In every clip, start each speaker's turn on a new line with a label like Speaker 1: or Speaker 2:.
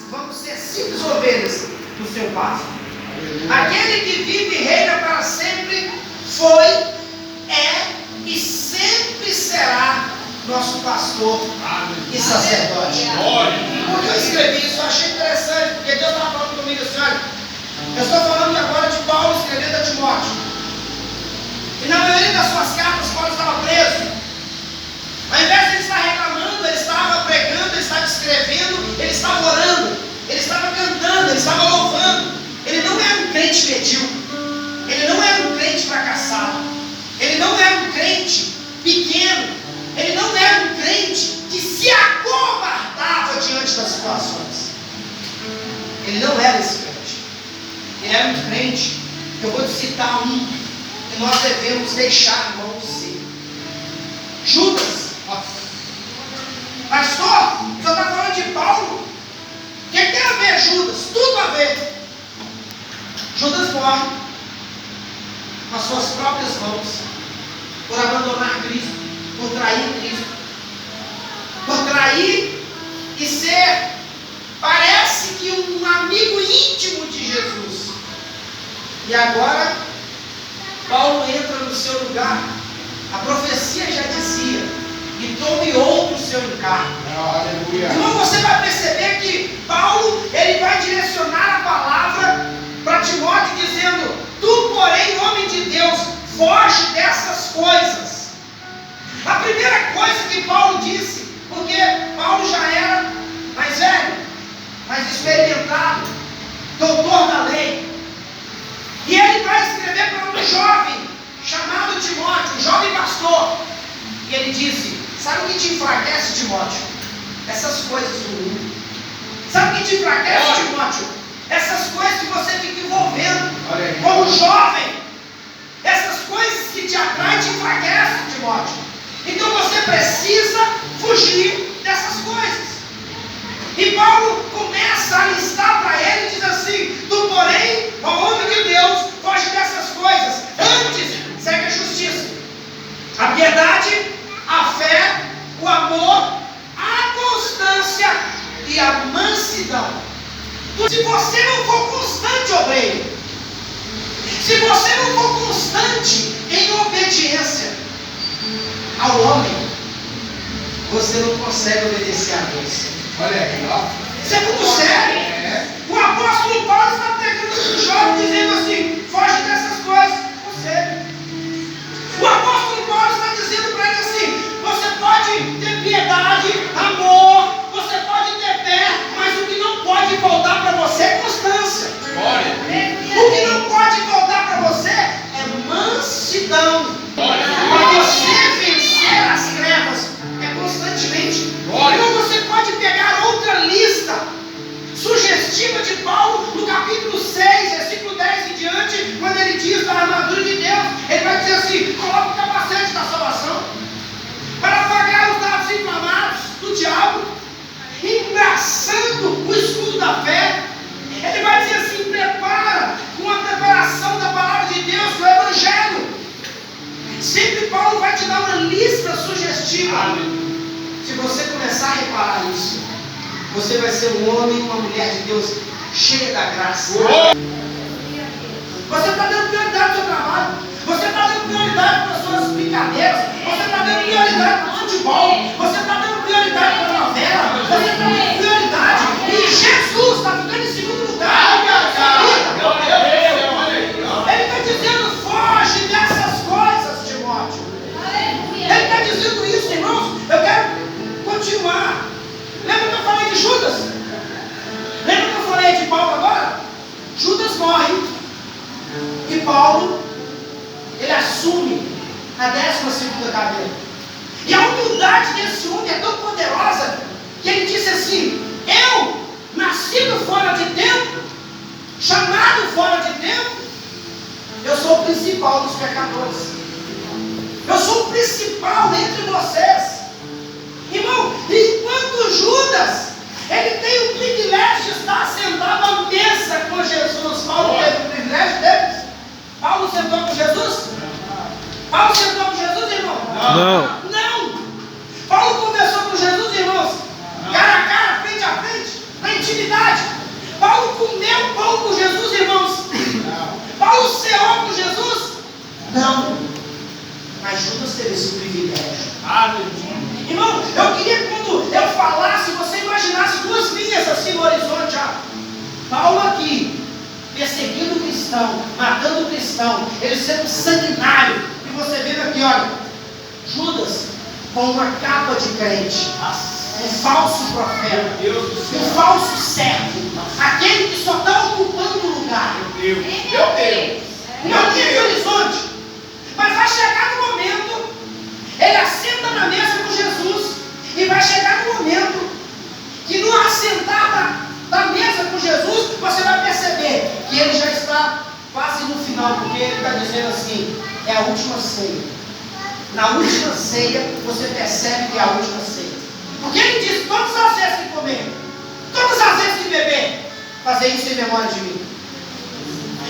Speaker 1: vamos ser simples ovelhas do seu pasto. Aquele que vive e reina para sempre foi, é e sempre será nosso pastor e sacerdote. Por que eu escrevi isso? Eu achei interessante, porque Deus estava falando comigo assim, olha, eu estou falando agora de Paulo escrevendo a Timóteo. E na maioria das suas cartas, Paulo estava preso. Ao invés de ele estar reclamando, ele estava pregando, ele estava escrevendo, ele estava orando, ele estava cantando, ele estava louvando. Ele não era um crente medíocre, ele não era um crente fracassado, ele não era um crente pequeno, ele não era um crente que se acovardava diante das situações. Ele não era esse crente. Ele era um crente, eu vou te citar um, que nós devemos deixar a mão ser. Judas. Pastor, o senhor está falando de Paulo? O que tem a ver Judas? Tudo a ver. Judas morre com as suas próprias mãos, por abandonar Cristo, por trair Cristo, por trair e ser, parece que um amigo íntimo de Jesus. E agora, Paulo entra no seu lugar. A profecia já dizia: e tome outro seu encargo. Então você vai perceber que Paulo, ele vai direcionar a palavra para Timóteo dizendo: tu, porém, homem de Deus, foge dessas coisas. A primeira coisa que Paulo disse, porque Paulo já era mais velho, mais experimentado, doutor da lei, e ele vai escrever para um jovem chamado Timóteo, um jovem pastor, e ele disse: sabe o que te enfraquece, Timóteo? Essas coisas do mundo. Sabe o que te enfraquece, Timóteo? Essas coisas que você fica envolvendo como jovem. Essas coisas que te atraem te enfraquecem, Timóteo. Então você precisa fugir dessas coisas. E Paulo começa a listar para ele e diz assim: tu, porém, ó homem de Deus, foge dessas coisas. Antes, segue a justiça, a piedade, a fé, o amor, a constância e a mansidão. Se você não for constante, obreiro, se você não for constante em obediência ao homem, você não consegue obedecer a Deus.
Speaker 2: Olha aí, ó.
Speaker 1: Isso é muito sério. O apóstolo Paulo está pegando o jovem dizendo assim: foge dessas coisas. Você. O apóstolo Paulo está dizendo para ele assim: você pode ter piedade, amor, você pode ter fé, mas o que não pode faltar para você é constância. O que não pode faltar para você é mansidão. Para você vencer as trevas é constantemente. Então você pode pegar outra lista sugestiva de Paulo no capítulo 6, versículo 10 em diante, quando ele diz da armadura de Deus, ele vai dizer assim: coloca o capacete da salvação para apagar os dados inflamados do diabo, embraçando o escudo da fé. Ele vai dizer assim: prepara com a preparação da palavra de Deus, do Evangelho. Sempre Paulo vai te dar uma lista sugestiva. Se você começar a reparar isso, você vai ser um homem e uma mulher de Deus cheia da graça. Você está dando prioridade ao seu trabalho, você está dando prioridade para as suas brincadeiras, você está dando prioridade para o futebol, você está dando prioridade para a novela, você está dando prioridade, e Jesus está ficando em segundo lugar. Ele está dizendo: foge dessas coisas, Timóteo. Ele está dizendo isso, irmãos. Eu quero continuar. Lembra que eu falei de Judas? Lembra que eu falei de Paulo agora? Judas morre e Paulo, ele assume a 12ª cadeira. E a humildade desse homem é tão poderosa que ele disse assim: eu, nascido fora de tempo, chamado fora de tempo, eu sou o principal dos pecadores. Eu sou o principal entre vocês. Irmão, enquanto Judas, ele tem o privilégio de estar sentado à mesa com Jesus. Paulo teve o privilégio dele? Paulo sentou com Jesus? Paulo sentou com Jesus, irmão? Não. Paulo conversou com Jesus, irmãos, cara a cara, frente a frente, intimidade. Paulo comeu pão com Jesus, irmãos? Não. Paulo ceou com Jesus? Não. Mas Judas teve esse privilégio. Irmão, eu queria que quando eu falasse, você imaginasse duas linhas assim no horizonte. Paulo aqui, perseguindo o cristão, matando o cristão, ele sendo sanguinário. E você vendo aqui, olha, Judas com uma capa de crente, um falso profeta, um falso servo, aquele que só está ocupando o lugar. Meu Deus! Não tem horizonte. Mas vai chegar no momento, ele assenta na mesa com Jesus, e vai chegar no momento que no assentar da mesa com Jesus, você vai perceber que ele já está quase no final, porque ele está dizendo assim, é a última ceia. Na última ceia, você percebe que é a última ceia. Porque ele diz, todas as vezes que comer, todas as vezes que beber, fazer isso em memória de mim.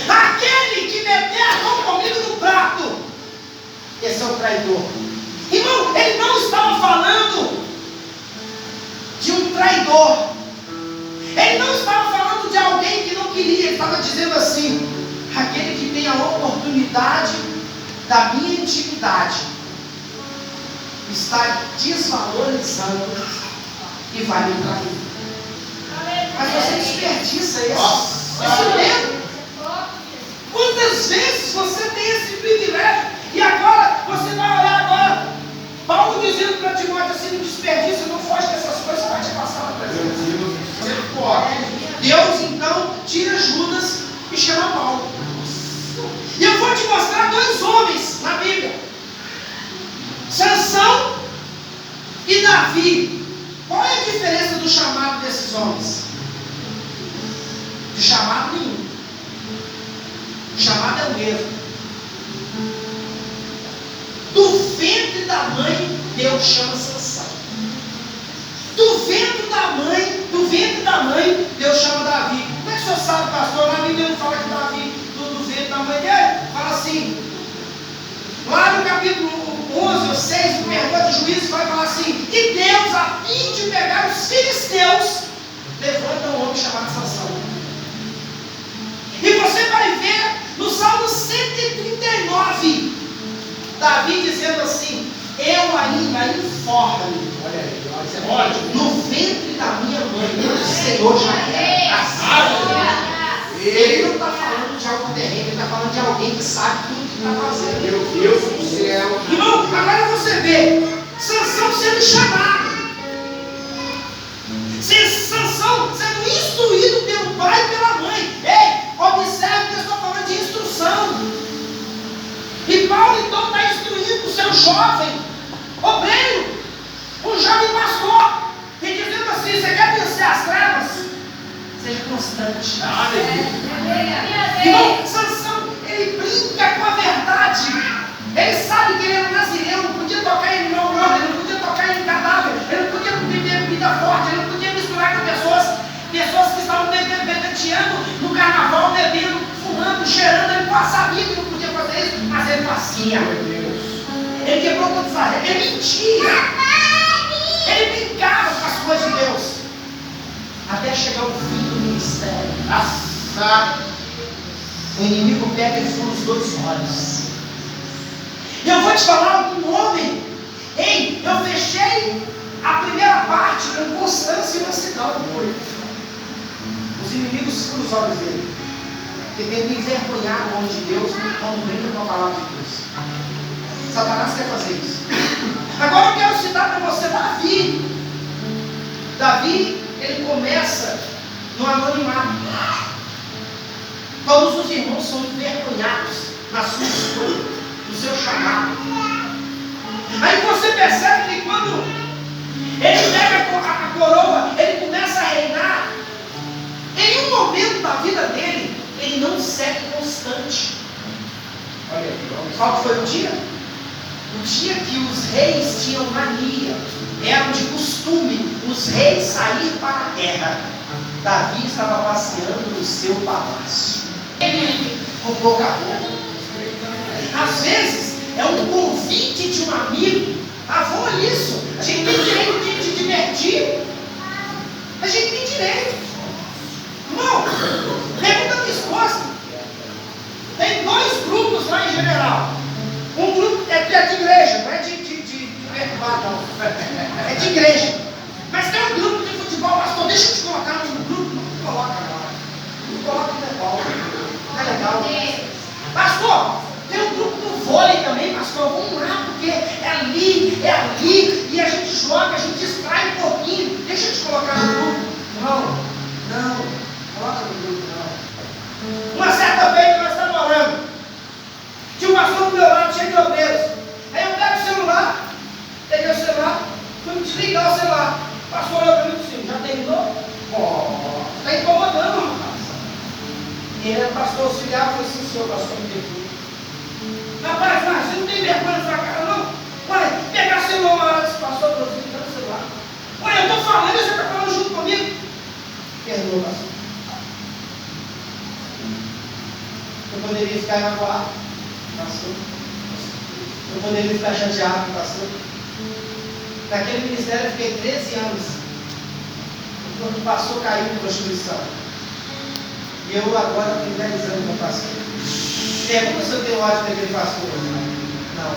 Speaker 1: Aquele que beber a mão comigo no prato, esse é o traidor. Irmão, ele não estava falando de um traidor. Ele não estava falando de alguém que não queria. Ele estava dizendo assim, aquele que tem a oportunidade da minha intimidade está desvalorizando e vai me trair. Mas você desperdiça esse medo. Quantas vezes você tem esse privilégio e agora você vai olhar agora Paulo dizendo para Timóteo assim, não desperdiça, não foge dessas coisas que vai te passar na presença. Deus então tira Judas e chama Paulo. E eu vou te mostrar dois homens na Bíblia, Sansão e Davi. Qual é a diferença do chamado desses homens? De chamado nenhum. O chamado é o mesmo. Do ventre da mãe, Deus chama Sansão. Do ventre da mãe, Deus chama Davi. Como é que o senhor sabe, pastor? Na Bíblia não fala que Davi, do ventre da mãe dele, fala assim. Lá no capítulo 11 ou 6, no pergunta de Juízes, vai falar assim: e Deus, a fim de pegar os filisteus, levanta um homem chamado Sansão. E você vai ver no Salmo 139, Davi dizendo assim: eu ainda informo, olha aí, no ventre da minha mãe, o Senhor já era. Ele não está falando de algo terreno, ele está falando de alguém que sabe tudo que está fazendo. Meu Deus do céu. Irmão, agora você vê Sansão sendo chamado, Sansão sendo instruído pelo pai e pela mãe. Ei, observe que eu estou falando de instrução. E Paulo então está instruindo o seu jovem obreiro, um jovem pastor, e dizendo assim: você quer vencer as trevas? Seja constante. Irmão, Sansão, ele brinca com a verdade. Ele sabe que ele era nazireu, não podia tocar em mau morto, ele não podia tocar em cadáver, ele não podia beber bebida forte, ele não podia misturar com pessoas que estavam bebeteando no carnaval, bebendo, fumando, cheirando. Ele sabia que não podia fazer isso, mas ele fazia. Ele quebrou todas as regras, ele mentia, ele brincava com as coisas de Deus, até chegar o fim do ministério. Nossa! O inimigo pega e fura os dois olhos. E eu vou te falar um homem. Ei, eu fechei a primeira parte com constância e mansidão. Os inimigos furam os olhos dele, porque tentam envergonhar o homem de Deus quando brinca com a palavra de Deus. Satanás quer fazer isso. Agora eu quero citar para você Davi. Davi, ele começa no anonimato. Todos os irmãos são envergonhados na sua escolha, no seu chamado. Aí você percebe que quando ele pega a coroa, ele começa a reinar. Em um momento da vida dele, ele não segue constante. Olha, qual foi o dia? O dia que os reis tinham mania, era de costume os reis sair para a guerra. Davi estava passeando no seu palácio, com pouca roupa. Às vezes é um convite de um amigo. Vou nisso. A gente tem direito de divertir. A gente tem direito. pastor, vamos lá, porque é ali, e a gente joga, a gente distrai um pouquinho, deixa eu te colocar no grupo. Não, coloca no grupo, não. Uma certa vez nós estamos orando, tinha um pastor do meu lado, cheio de obreiros. Aí eu pego o celular, peguei o celular, fui desligar o celular. O pastor olhou para mim e disse: já terminou? Está incomodando, rapaz. E ele, pastor auxiliar, falou assim: senhor, pastor, me perdoe. Rapaz, mas você não tem vergonha na sua cara, não? Olha, pegar o celular, disse: pastor, eu estou ligando o celular. Olha, eu estou falando e você está falando junto comigo. Perdoa, pastor. Eu poderia ficar magoado, pastor. Eu poderia ficar chateado, pastor. Naquele ministério eu fiquei 13 anos. Quando o pastor caiu em prostituição. E eu agora tenho 10 anos como pastor. Pergunta se eu tenho ódio daquele pastor. Não.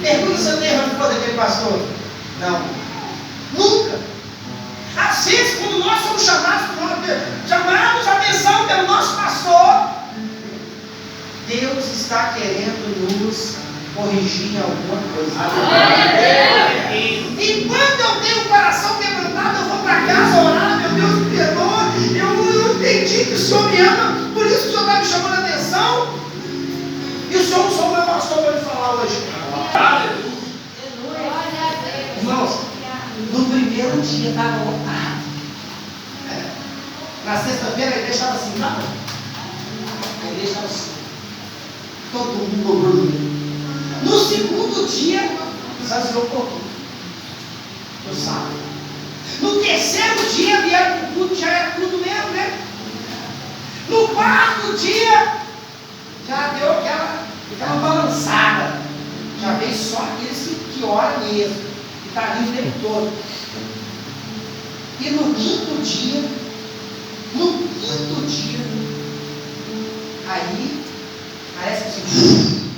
Speaker 1: Pergunta se eu tenho rancor daquele pastor. Não. Nunca. Às vezes, quando nós somos chamados a atenção pelo nosso pastor, Deus está querendo nos corrigir em alguma coisa. E quando eu tenho o coração quebrantado, eu vou para casa orar: meu Deus, me perdoa, eu entendi que o Senhor me ama, por isso que o Senhor está me chamando a atenção, e o Senhor usou o meu pastor para me falar hoje. Irmãos, no primeiro dia estava lotado. Na sexta-feira a igreja estava assim, não? A igreja estava assim. Todo mundo dobrou no meio. No segundo dia, exagerou um pouquinho. No sábado. No terceiro dia, vieram para o culto, já era tudo mesmo, né? No quarto dia, já deu aquela balançada. Já veio só aqueles que oram mesmo, que está ali o tempo todo. E no quinto dia, aí, parece que assim,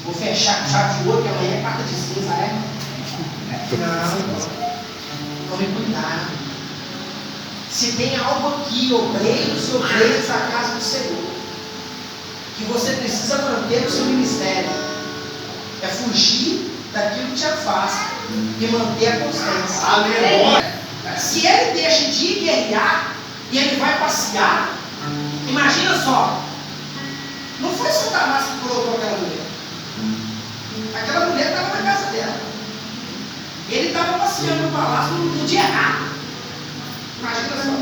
Speaker 1: vou fechar com chave de ouro, que amanhã é quarta de cinza, né? Não, tome cuidado. Se tem algo aqui, obreiros e obreiras da casa do Senhor, que você precisa manter no seu ministério, é fugir daquilo que te afasta e manter a constância. Aleluia! Se ele deixa de guerrear e ele vai passear, imagina só, não foi Satanás que colocou aquela mulher. Aquela mulher estava na casa dela. Ele estava passeando no palácio no dia errado. Imagina só.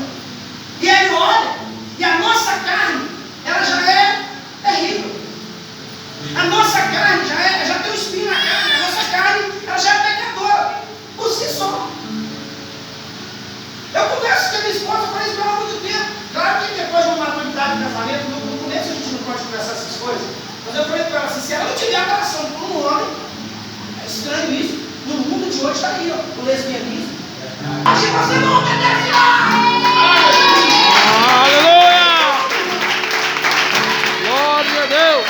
Speaker 1: E ele olha, e a nossa carne, ela já é terrível. A nossa carne já tem um espinho na carne. A nossa carne, ela já é pecadora, por si só. Eu converso com a minha esposa, eu falei isso há muito tempo. Claro que depois de uma maturidade de casamento, no começo a gente não pode conversar essas coisas. Mas eu falei para ela assim: se ela não tiver atração por um homem, é estranho isso. No mundo de hoje está aí, ó, o lesbianismo. Se você não obedece,
Speaker 2: aleluia! Glória a Deus!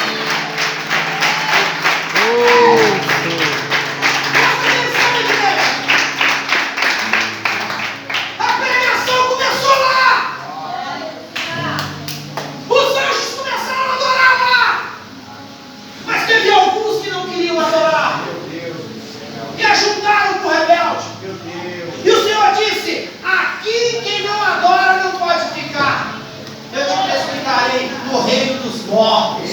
Speaker 1: a pregação começou lá. Os anjos começaram a adorar lá. Mas teve alguns que não queriam adorar. E ajuntaram com o rebelde. E o Senhor disse: aqui quem não adora não pode ficar. Eu te explicarei no reino dos mortos.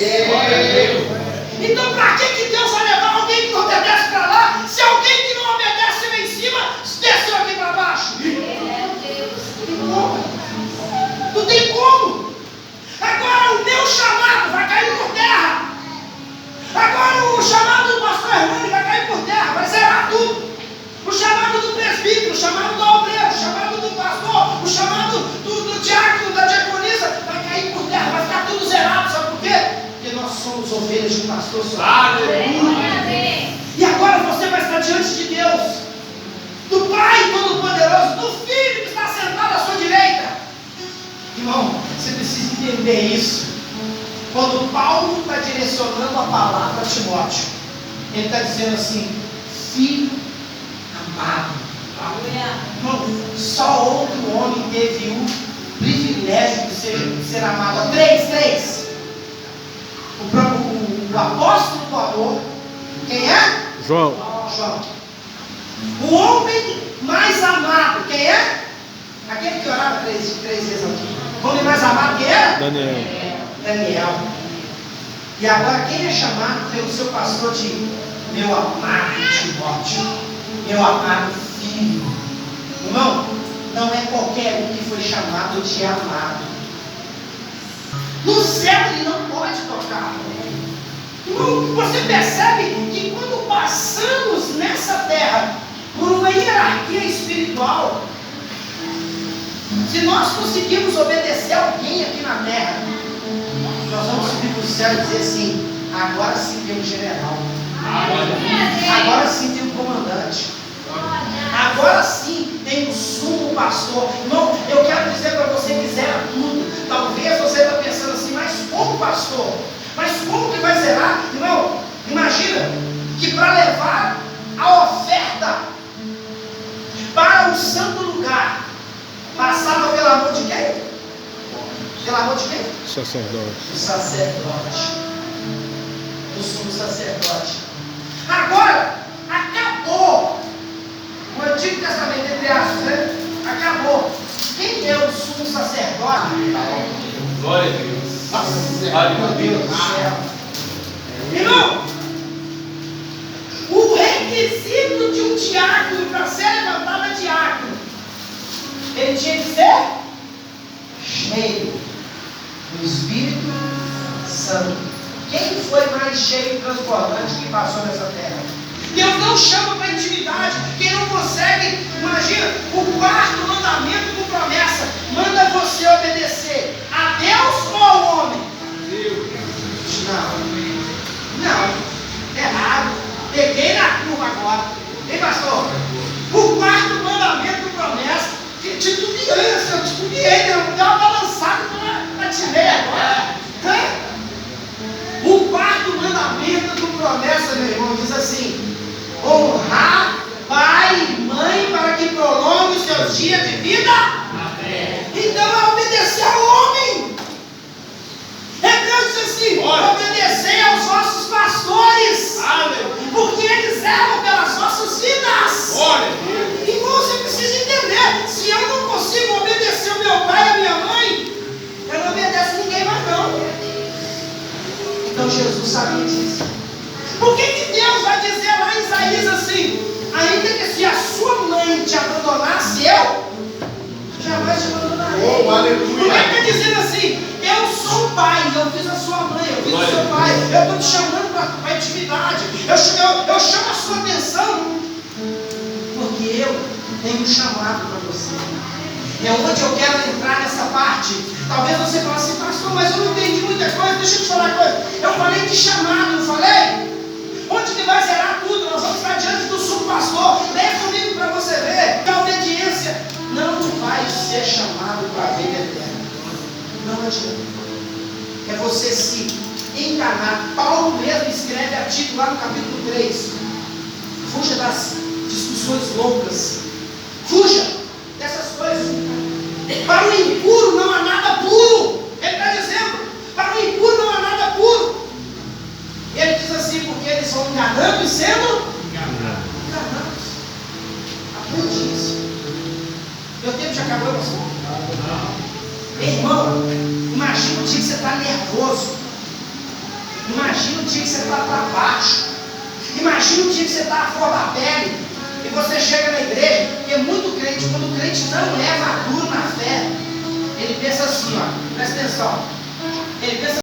Speaker 1: Então para que Deus vai levar alguém que não obedece para lá, se alguém que não obedece lá em cima desceu aqui para baixo? Não tem como. Agora o meu chamado vai cair por terra. Agora o chamado do pastor Hernani vai cair por terra, vai zerar tudo. O chamado do presbítero, o chamado do obreiro, o chamado do pastor, o chamado do diácono, da diaconisa, vai cair por terra, vai ficar tudo zerado. Sabe por quê? Porque nós somos ovelhas de um pastor só. Aleluia! E agora você vai estar diante de Deus, do Pai Todo-Poderoso, do Filho que está sentado à sua direita. Irmão, você precisa entender isso. Quando Paulo está direcionando a palavra a Timóteo, ele está dizendo assim: filho amado. Irmão, só outro homem teve o privilégio de ser amado. Três. O o apóstolo do amor. Quem é?
Speaker 2: João.
Speaker 1: João. O homem mais amado. Quem é? Aquele que orava três vezes aqui. O homem mais amado quem é?
Speaker 2: Daniel.
Speaker 1: Daniel. E agora quem é chamado pelo seu pastor de meu amado Timóteo, meu amado filho? Irmão, não é qualquer um que foi chamado de amado. No céu ele não pode tocar. Irmão, você percebe que quando passamos nessa terra por uma hierarquia espiritual, se nós conseguirmos obedecer alguém aqui na terra, nós vamos subir para o céu e dizer assim: agora sim tem um general, agora sim tem um comandante, agora sim tem um sumo pastor. Irmão, eu quero dizer para você que zera tudo. Talvez você está pensando assim: mas como, pastor? Mas como que vai zerar? Irmão, imagina que para levar a oferta para o santo lugar, passava pelo amor de quem? Pelo amor de quem?
Speaker 2: Sacerdote.
Speaker 1: Do sacerdote. Do sumo sacerdote. Agora, acabou. O Antigo Testamento, entre aspas, né? Acabou. Quem é o sumo sacerdote?
Speaker 3: Glória a Deus.
Speaker 1: Nossa, meu Deus do céu. Irmão, o requisito de um diácono para ser levantado diácono, ele tinha que ser cheio do Espírito Santo. Quem foi mais cheio e transbordante que passou nessa terra? Deus não chama para intimidade. Quem não consegue, imagina, o quarto mandamento com promessa: manda você obedecer a Deus ou ao homem? Não, errado. Peguei na curva agora. Hein, pastor? O quarto mandamento com promessa, que titubeei, eu titubeei, deu uma balançada para te ver agora. O quarto mandamento com promessa, meu irmão, diz assim: honrar pai e mãe para que prolongue os seus dias de vida. Amém. Então é obedecer ao homem. Hebreus diz assim: obedecer aos vossos pastores. Amém. Porque eles erram pelas nossas vidas. Irmão, você precisa entender: se eu não consigo obedecer o meu pai e a minha mãe, eu não obedeço ninguém mais não. Então Jesus sabia disso. Por que Deus vai dizer lá em Isaías assim: ainda que se a sua mãe te abandonasse, eu jamais te abandonarei?
Speaker 3: Oh, aleluia.
Speaker 1: Por que está dizendo assim: eu sou o pai, eu fiz a sua mãe, eu fiz o seu pai, eu estou te chamando para a intimidade, eu chamo a sua atenção, porque eu tenho um chamado para você. É onde eu quero entrar nessa parte. Talvez você fale assim: pastor, mas eu não entendi muita coisa. Deixa eu te falar uma coisa. Eu falei de chamado, não falei? Onde que vai zerar tudo? Nós vamos estar diante do sumo pastor. Leia comigo para você ver que a obediência não vai ser chamado para a vida eterna. Não adianta. É você se enganar. Paulo mesmo escreve a Tito lá no capítulo 3. Fuja das discussões loucas. Fuja dessas coisas. Para o impuro não há nada puro. Ele está dizendo: para o impuro não há nada puro. Ele diz assim: porque eles vão enganando e sendo enganados. Aprende isso. Meu tempo já acabou, pastor? Irmão, imagina o dia que você está nervoso. Imagina o dia que você está para baixo. Imagina o dia que você está à flor da pele. E você chega na igreja, e é muito crente, quando o crente não é maduro na fé, ele pensa assim, ó, presta atenção, ele pensa